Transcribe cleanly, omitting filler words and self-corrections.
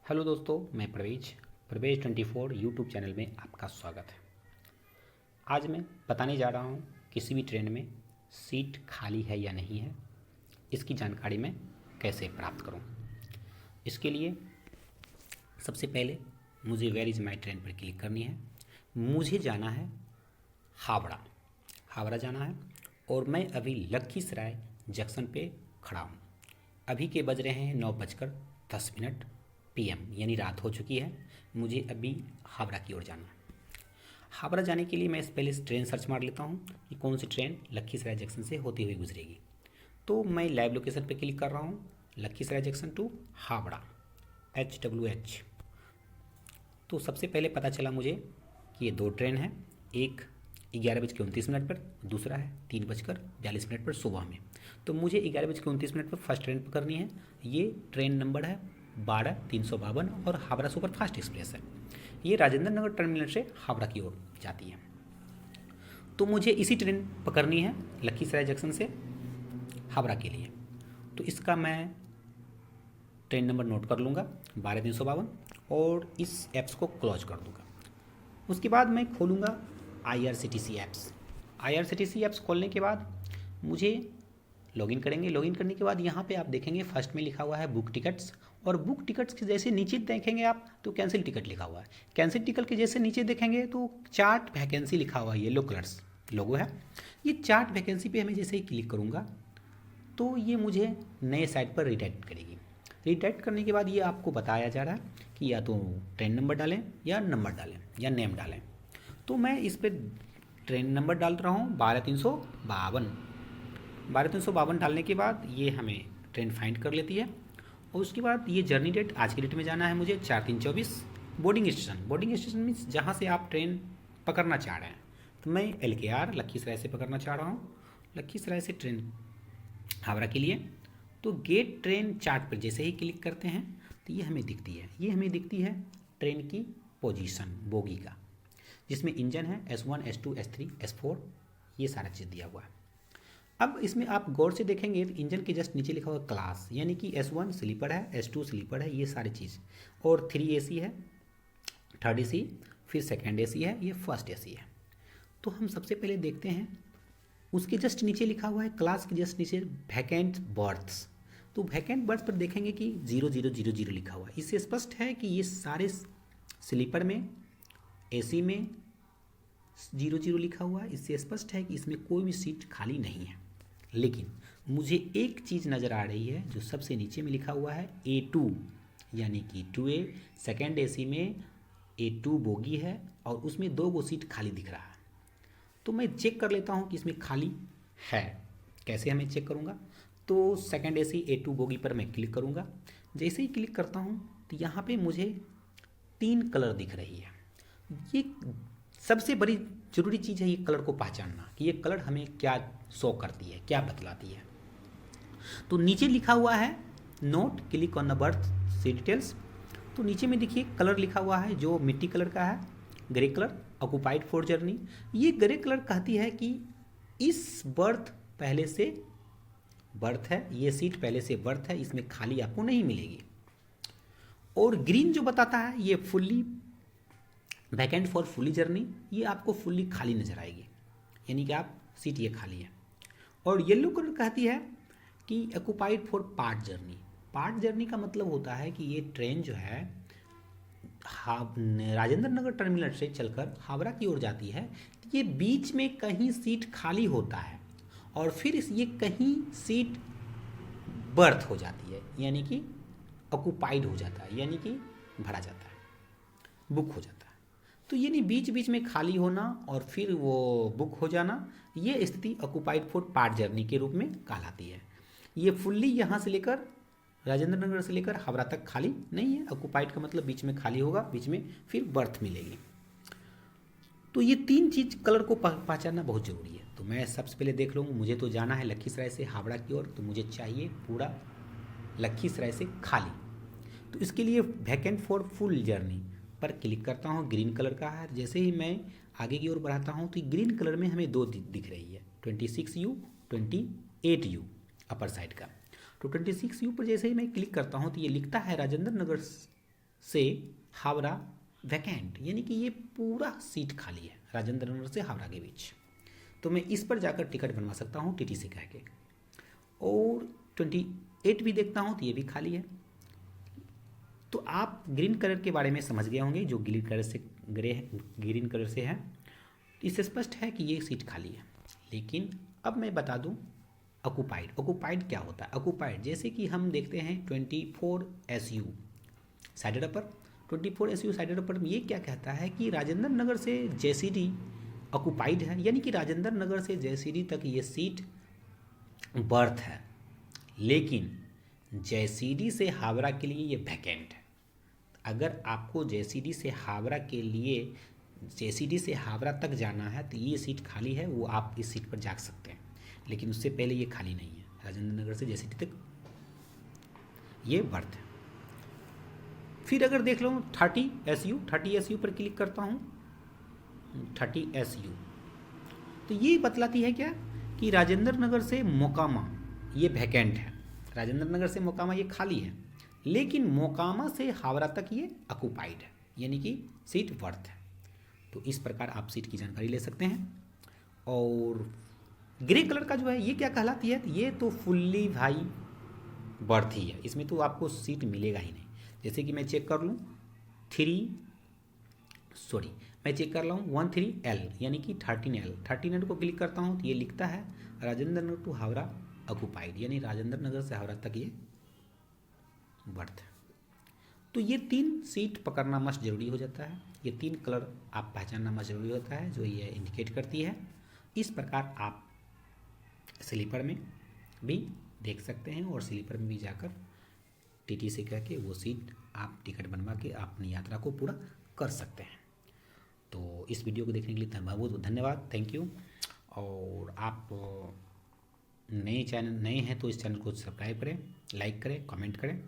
Hello दोस्तों, मैं प्रवेश 24 यूट्यूब चैनल में आपका स्वागत है। आज मैं बताने जा रहा हूँ किसी भी ट्रेन में सीट खाली है या नहीं है, इसकी जानकारी मैं कैसे प्राप्त करूँ। इसके लिए सबसे पहले मुझे वेयर इज़ माई ट्रेन पर क्लिक करनी है। मुझे जाना है हावड़ा। हावड़ा जाना है और मैं अभी लखीसराय जंक्शन पे खड़ा हूँ। अभी के बज रहे हैं 9:10 PM, यानी रात हो चुकी है। मुझे अभी हावड़ा की ओर जाना है। हावड़ा जाने के लिए मैं पहले ट्रेन सर्च मार लेता हूँ कि कौन सी ट्रेन लखीसराय जंक्शन से होती हुई गुजरेगी। तो मैं लाइव लोकेशन पे क्लिक कर रहा हूँ, Lakhisarai junction to Howrah HWH। तो सबसे पहले पता चला मुझे कि ये दो ट्रेन है, एक 11:29 पर, दूसरा है 3:42 पर सुबह में। तो मुझे 11:29 पर फर्स्ट ट्रेन पकड़नी है। ये ट्रेन नंबर है 12-352 और हावड़ा सुपर फास्ट एक्सप्रेस है। ये राजेंद्र नगर टर्मिनल से हावड़ा की ओर जाती है। तो मुझे इसी ट्रेन पकड़नी है लखीसराय जंक्शन से हावड़ा के लिए। तो इसका मैं ट्रेन नंबर नोट कर लूँगा 12-352 और इस ऐप्स को क्लोज कर दूँगा। उसके बाद मैं खोलूँगा IRCTC ऐप्स। IRCTC ऐप्स खोलने के बाद मुझे लॉगिन करेंगे। लॉगिन करने के बाद यहाँ पे आप देखेंगे फर्स्ट में लिखा हुआ है बुक टिकट्स, और बुक टिकट्स के जैसे नीचे देखेंगे आप तो कैंसिल टिकट लिखा हुआ है। कैंसिल टिकट के जैसे नीचे देखेंगे तो चार्ट वैकेंसी लिखा हुआ है, येलो कलर्स लोगो है। ये चार्ट वैकेंसी पे हमें जैसे ही क्लिक करूँगा तो ये मुझे नए साइट पर रिडायरेक्ट करेगी। रिडायरेक्ट करने के बाद ये आपको बताया जा रहा है कि या तो ट्रेन नंबर डालें या नंबर डालें या नेम डालें। तो मैं इस पर ट्रेन नंबर डाल रहा हूँ 12-352। 12-352 डालने के बाद ये हमें ट्रेन फाइंड कर लेती है। और उसके बाद ये जर्नी डेट, आज की डेट में जाना है मुझे 4-3-24। बोर्डिंग स्टेशन मीन्स जहाँ से आप ट्रेन पकड़ना चाह रहे हैं। तो मैं LKR लखीसराय से पकड़ना चाह रहा हूँ, लखीसराय से ट्रेन हावड़ा के लिए। तो गेट ट्रेन चार्ट पर जैसे ही क्लिक करते हैं तो ये हमें दिखती है ट्रेन की पोजीशन बोगी का, जिसमें इंजन है S1 S2 S3 S4, ये सारा चीज़ दिया हुआ है। अब इसमें आप गौर से देखेंगे तो इंजन के जस्ट नीचे लिखा हुआ क्लास, यानी कि S1 स्लीपर है, S2 स्लीपर है, ये सारी चीज़, और 3 AC है, 3rd AC, फिर 2nd AC है, ये 1st AC है। तो हम सबसे पहले देखते हैं उसके जस्ट नीचे लिखा हुआ है क्लास के जस्ट नीचे वैकेंट बर्थ्स। तो वैकेंट बर्थ पर देखेंगे कि 0000 लिखा हुआ है। इससे स्पष्ट है कि ये सारे स्लीपर में, AC में 00 लिखा हुआ है। इससे स्पष्ट है कि इसमें कोई भी सीट खाली नहीं है। लेकिन मुझे एक चीज़ नज़र आ रही है जो सबसे नीचे में लिखा हुआ है A2, यानी कि 2A, 2nd AC में A2 बोगी है और उसमें 2 सीट खाली दिख रहा है। तो मैं चेक कर लेता हूँ कि इसमें खाली है। कैसे हमें चेक करूँगा? तो 2nd AC A2 बोगी पर मैं क्लिक करूँगा। जैसे ही क्लिक करता हूँ तो यहाँ पे मुझे 3 कलर दिख रही है। ये सबसे बड़ी ज़रूरी चीज़ है, ये कलर को पहचानना कि ये कलर हमें क्या शो करती है, क्या बतलाती है। तो नीचे लिखा हुआ है note click on the berth see details. तो नीचे में देखिए कलर लिखा हुआ है जो मिट्टी कलर का है, grey colour, occupied for journey. ये ग्रे कलर कहती है कि इस पहले से बर्थ है, ये सीट पहले से बर्थ है, इसमें खाली आपको नहीं मिलेगी। और ग्रीन जो बताता है ये fully vacant for fully journey, ये आपको फुल्ली खाली नजर आएगी, यानी कि आप सीट ये खाली है। और येलो कलर कहती है कि occupied for part journey. Part journey का मतलब होता है कि ये ट्रेन जो है राजेंद्र नगर टर्मिनल से चलकर हावड़ा की ओर जाती है। ये बीच में कहीं सीट खाली होता है और फिर ये कहीं सीट बर्थ हो जाती है, यानी कि ऑक्यूपाइड हो जाता है, यानी कि भरा जाता है, बुक हो जाता है। तो यानी बीच बीच में खाली होना और फिर वो बुक हो जाना, ये स्थिति ऑक्यूपाइड फॉर पार्ट जर्नी के रूप में कहलाती है। ये फुल्ली यहाँ से लेकर राजेंद्र नगर से लेकर हावड़ा तक खाली नहीं है। ऑक्यूपाइड का मतलब बीच में खाली होगा, बीच में फिर बर्थ मिलेगी। तो ये 3 चीज़ कलर को पहचानना बहुत ज़रूरी है। तो मैं सबसे पहले देख लूँगा, मुझे तो जाना है लखीसराय से हावड़ा की ओर, तो मुझे चाहिए पूरा लखीसराय से खाली। तो इसके लिए वैकेंट फॉर फुल जर्नी पर क्लिक करता हूँ, ग्रीन कलर का है। जैसे ही मैं आगे की ओर बढ़ाता हूँ तो ग्रीन कलर में हमें 2 दिख रही है, 26U 28U अपर साइड का। तो 26U पर जैसे ही मैं क्लिक करता हूँ तो ये लिखता है राजेंद्र नगर से हावड़ा वैकेंट, यानी कि ये पूरा सीट खाली है राजेंद्र नगर से हावड़ा के बीच। तो मैं इस पर जाकर टिकट बनवा सकता हूँ टीटी से कह के। और 28 भी देखता हूँ तो ये भी खाली है। तो आप ग्रीन कलर के बारे में समझ गए होंगे, जो ग्रीन कलर से है। इससे स्पष्ट है कि ये सीट खाली है। लेकिन अब मैं बता दूं ऑक्यूपाइड क्या होता है। ऑक्यूपाइड जैसे कि हम देखते हैं 24 SU साइडेड अपर, 24 SU साइडेड अपर में ये क्या कहता है कि राजेंद्र नगर से JCD ऑक्यूपाइड है, यानी कि राजेंद्र नगर से JCD तक ये सीट बर्थ है, लेकिन JCD से हावड़ा के लिए ये वैकेंट है। अगर आपको JCD से हावड़ा तक जाना है तो ये सीट खाली है, वो आप इस सीट पर जा सकते हैं। लेकिन उससे पहले ये खाली नहीं है, राजेंद्र नगर से JCD तक ये बर्थ है। फिर अगर देख लो 30 SU पर क्लिक करता हूँ, 30 SU, तो ये बतलाती है क्या कि राजेंद्र नगर से मोकामा ये वैकेंट है, राजेंद्र नगर से मोकामा ये खाली है, लेकिन मोकामा से हावड़ा तक ये ऑक्यूपाइड है, यानी कि सीट बर्थ है। तो इस प्रकार आप सीट की जानकारी ले सकते हैं। और ग्रे कलर का जो है ये क्या कहलाती है, ये तो फुल्ली भाई बर्थ ही है, इसमें तो आपको सीट मिलेगा ही नहीं। जैसे कि मैं चेक कर लूँ 13L यानी कि 13L को क्लिक करता हूँ तो ये लिखता है राजेंद्र नगर टू हावड़ा ऑक्यूपाइड, यानी राजेंद्र नगर से हावड़ा तक ये बर्थ है। तो ये 3 सीट पकड़ना मस्ट जरूरी हो जाता है, ये 3 कलर आप पहचानना मस्ट जरूरी होता है जो ये इंडिकेट करती है। इस प्रकार आप स्लीपर में भी देख सकते हैं और स्लीपर में भी जाकर टीटी से कह के वो सीट आप टिकट बनवा के अपनी यात्रा को पूरा कर सकते हैं। तो इस वीडियो को देखने के लिए बहुत धन्यवाद, थैंक यू। और आप नए हैं तो इस चैनल को सब्सक्राइब करें, लाइक करें, कमेंट करें।